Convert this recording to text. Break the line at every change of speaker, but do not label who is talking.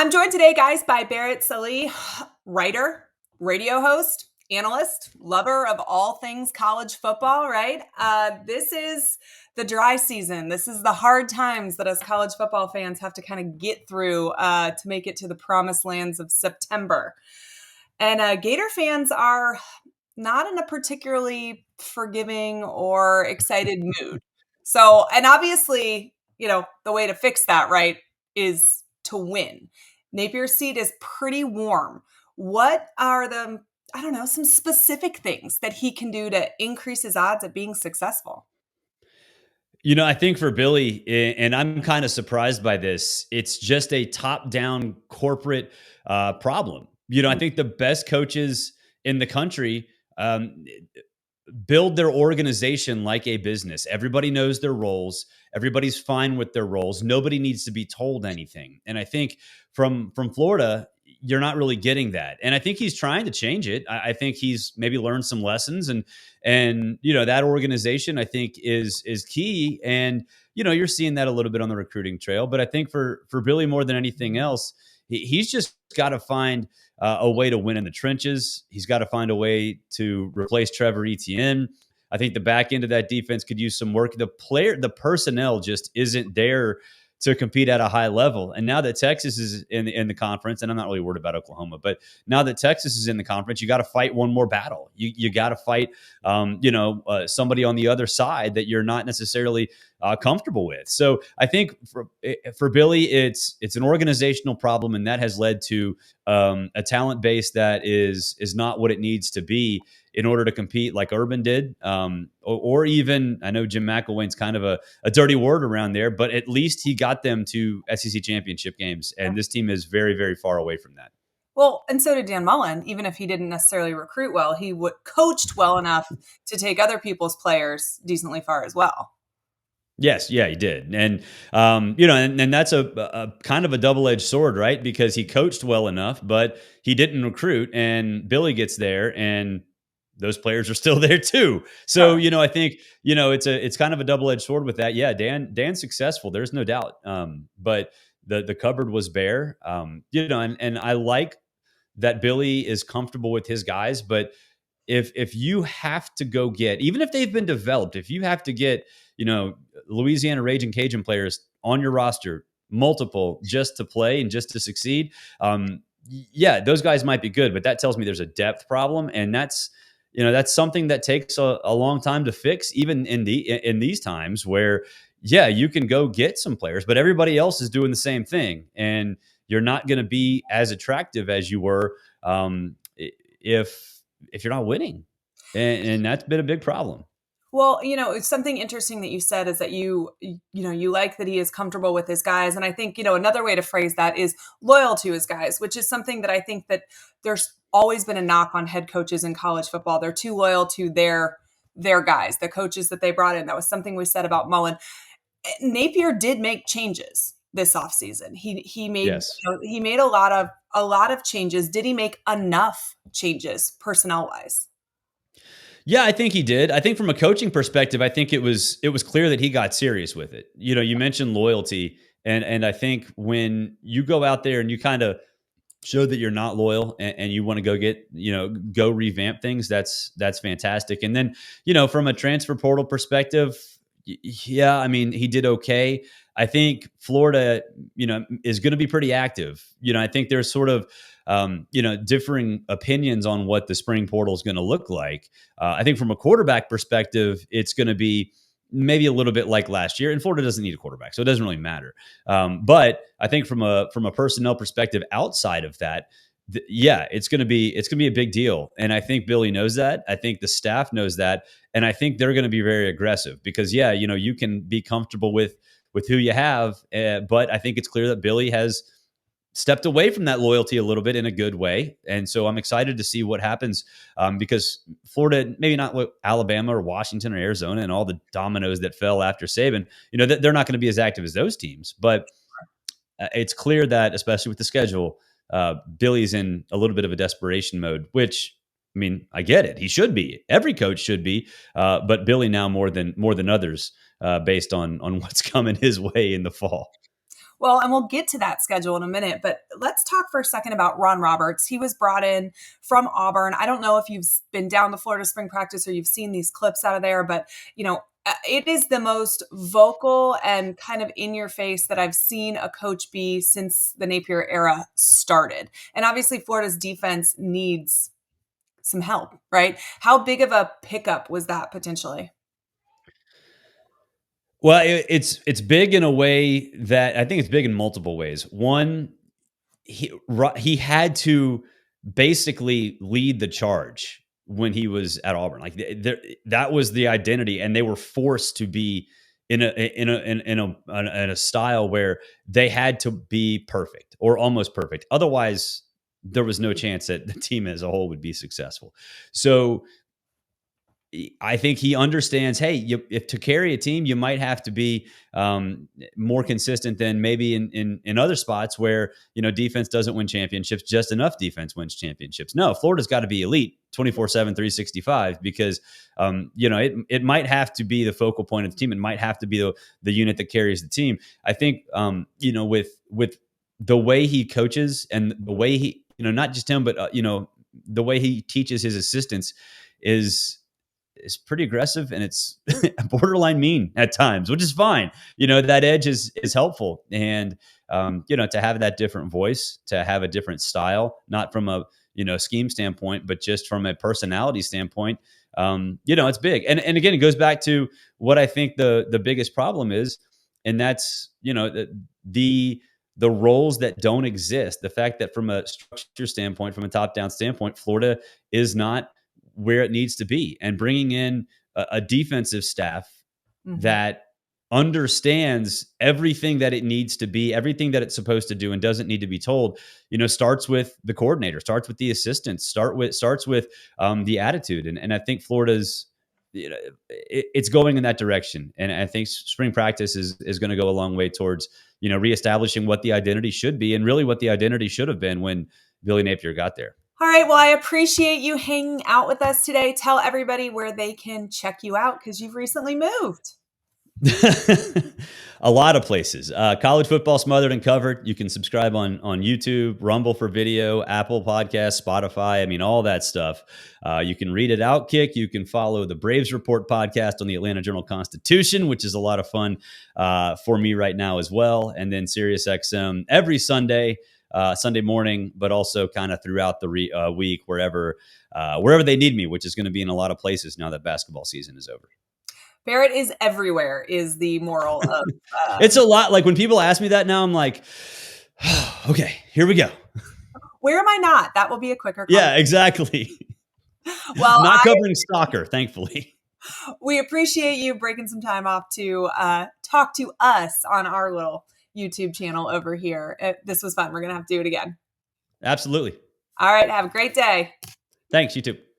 I'm joined today, guys, by Barrett Salih, writer, radio host, analyst, lover of all things college football, right? This is the dry season. This is the hard times that us college football fans have to kind of get through to make it to the promised lands of September. And Gator fans are not in a particularly forgiving or excited mood. So, and obviously, the way to fix that, right, is to win. Napier's seat is pretty warm. What are some specific things that he can do to increase his odds at being successful?
I think for Billy, and I'm kind of surprised by this, it's just a top down corporate problem. I think the best coaches in the country build their organization like a business. Everybody knows their roles. Everybody's fine with their roles. Nobody needs to be told anything. And I think from Florida, you're not really getting that. And I think he's trying to change it. I think he's maybe learned some lessons, and that organization I think is key. And you're seeing that a little bit on the recruiting trail. But I think for Billy more than anything else, he's just got to find a way to win in the trenches. He's got to find a way to replace Trevor Etienne. I think the back end of that defense could use some work. The personnel just isn't there to compete at a high level. And now that Texas is in the conference, and I'm not really worried about Oklahoma, but now that Texas is in the conference, you got to fight one more battle. You got to fight, somebody on the other side that you're not necessarily comfortable with. So I think for Billy, it's an organizational problem, and that has led to a talent base that is not what it needs to be in order to compete like Urban did, or even, I know Jim McElwain's kind of a dirty word around there, but at least he got them to SEC championship games, and this team is very, very far away from that.
Well, and so did Dan Mullen. Even if he didn't necessarily recruit well, he coached well enough to take other people's players decently far as well.
Yes, yeah, he did, and and that's a kind of a double-edged sword, right? Because he coached well enough, but he didn't recruit, and Billy gets there, and those players are still there too. So I think it's kind of a double-edged sword with that. Yeah, Dan's successful. There's no doubt, but the cupboard was bare. And I like that Billy is comfortable with his guys, but if you have to go get, even if they've been developed, if you have to get, Louisiana Raging Cajun players on your roster, multiple, just to play and just to succeed, yeah, those guys might be good, but that tells me there's a depth problem, and that's something that takes a long time to fix, even in these times where, yeah, you can go get some players, but everybody else is doing the same thing, and you're not going to be as attractive as you were if you're not winning, and that's been a big problem.
Well, it's something interesting that you said is that you like that he is comfortable with his guys. And I think, another way to phrase that is loyal to his guys, which is something that I think that there's always been a knock on head coaches in college football. They're too loyal to their guys, the coaches that they brought in. That was something we said about Mullen. Napier did make changes this offseason. He made
Yes.
He made a lot of changes. Did he make enough changes personnel wise?
Yeah, I think he did. I think from a coaching perspective, I think it was clear that he got serious with it. You mentioned loyalty, and I think when you go out there and you kind of show that you're not loyal, and you want to go revamp things, that's fantastic. And then, from a transfer portal perspective, yeah, I mean, he did okay. I think Florida, is going to be pretty active. I think there's sort of, differing opinions on what the spring portal is going to look like. I think from a quarterback perspective, it's going to be maybe a little bit like last year. And Florida doesn't need a quarterback, so it doesn't really matter. But I think from a personnel perspective, outside of that, yeah, it's going to be a big deal. And I think Billy knows that. I think the staff knows that, and I think they're going to be very aggressive because, yeah, you can be comfortable with who you have, but I think it's clear that Billy has stepped away from that loyalty a little bit in a good way. And so I'm excited to see what happens, because Florida, maybe not what Alabama or Washington or Arizona and all the dominoes that fell after Saban, they're not going to be as active as those teams. But it's clear that, especially with the schedule, Billy's in a little bit of a desperation mode, which, I mean, I get it. He should be. Every coach should be. But Billy now more than others, based on what's coming his way in the fall.
Well, and we'll get to that schedule in a minute, but let's talk for a second about Ron Roberts. He was brought in from Auburn. I don't know if you've been down to Florida spring practice or you've seen these clips out of there, but it is the most vocal and kind of in your face that I've seen a coach be since the Napier era started. And obviously Florida's defense needs some help, right? How big of a pickup was that potentially?
Well, it's big in a way that I think it's big in multiple ways. One, he had to basically lead the charge when he was at Auburn. Like that was the identity, and they were forced to be in a style where they had to be perfect or almost perfect. Otherwise, there was no chance that the team as a whole would be successful. So I think he understands, hey, if to carry a team, you might have to be more consistent than maybe in other spots where, defense doesn't win championships. Just enough defense wins championships. No, Florida's got to be elite 24/7, 365, because, it might have to be the focal point of the team. It might have to be the unit that carries the team. I think, with the way he coaches and the way he, not just him, but, the way he teaches his assistants is pretty aggressive, and it's borderline mean at times, which is fine. That edge is helpful. And, to have that different voice, to have a different style, not from a, scheme standpoint, but just from a personality standpoint, it's big. And again, it goes back to what I think the biggest problem is. And that's, the roles that don't exist. The fact that from a structure standpoint, from a top down standpoint, Florida is not where it needs to be, and bringing in a defensive staff that understands everything that it needs to be, everything that it's supposed to do and doesn't need to be told, starts with the coordinator, starts with the assistants, starts with the attitude. And I think Florida's, it's going in that direction. And I think spring practice is going to go a long way towards, reestablishing what the identity should be, and really what the identity should have been when Billy Napier got there.
All right. Well, I appreciate you hanging out with us today. Tell everybody where they can check you out, because you've recently moved.
A lot of places. College Football Smothered and Covered. You can subscribe on YouTube, Rumble for video, Apple Podcasts, Spotify. I mean, all that stuff. You can read at Outkick. You can follow the Braves Report podcast on the Atlanta Journal-Constitution, which is a lot of fun for me right now as well. And then SiriusXM every Sunday morning, but also kind of throughout the week, wherever they need me, which is going to be in a lot of places now that basketball season is over.
Barrett is everywhere is the moral of...
It's a lot. Like when people ask me that now, I'm like, okay, here we go.
Where am I not? That will be a quicker
comment. Yeah, exactly.
Well,
not covering soccer, thankfully.
We appreciate you breaking some time off to talk to us on our little YouTube channel over here. This was fun. We're going to have to do it again.
Absolutely.
All right. Have a great day.
Thanks. You too.